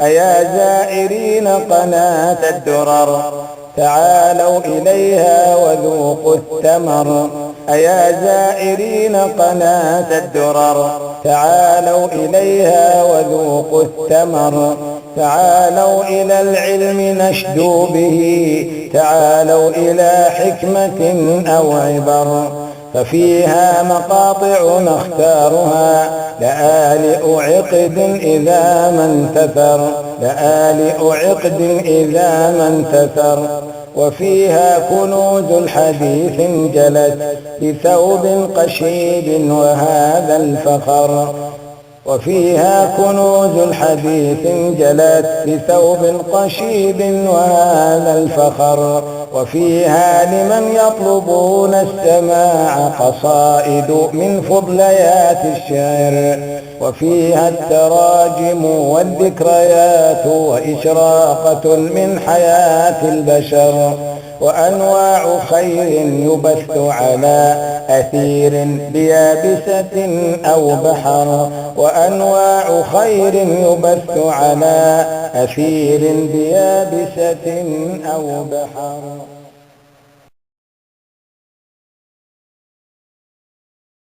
أيا زائرين قناة الدرر تعالوا إليها وذوقوا الثمر. أيا زائرين قناة الدرر تعالوا إليها وذوقوا الثمر. تعالوا إلى العلم نشدو به، تعالوا إلى حكمة أو عبر، ففيها مقاطع نختارها لآلئ عقد إذا ما انتثر، لآلئ عقد إذا ما انتثر. وفيها كنوز الحديث انجلت بثوب قشيد وهذا الفخر، وفيها كنوز الحديث انجلت بثوب قشيد وهذا الفخر. وفيها لمن يطلبون السماع قصائد من فضليات الشعر، وفيها التراجم والذكريات وإشراقة من حياة البشر، وأنواع خير يبث على أثير بيابسة أو بحر، وأنواع خير يبث على أثير بيابسة أو بحر.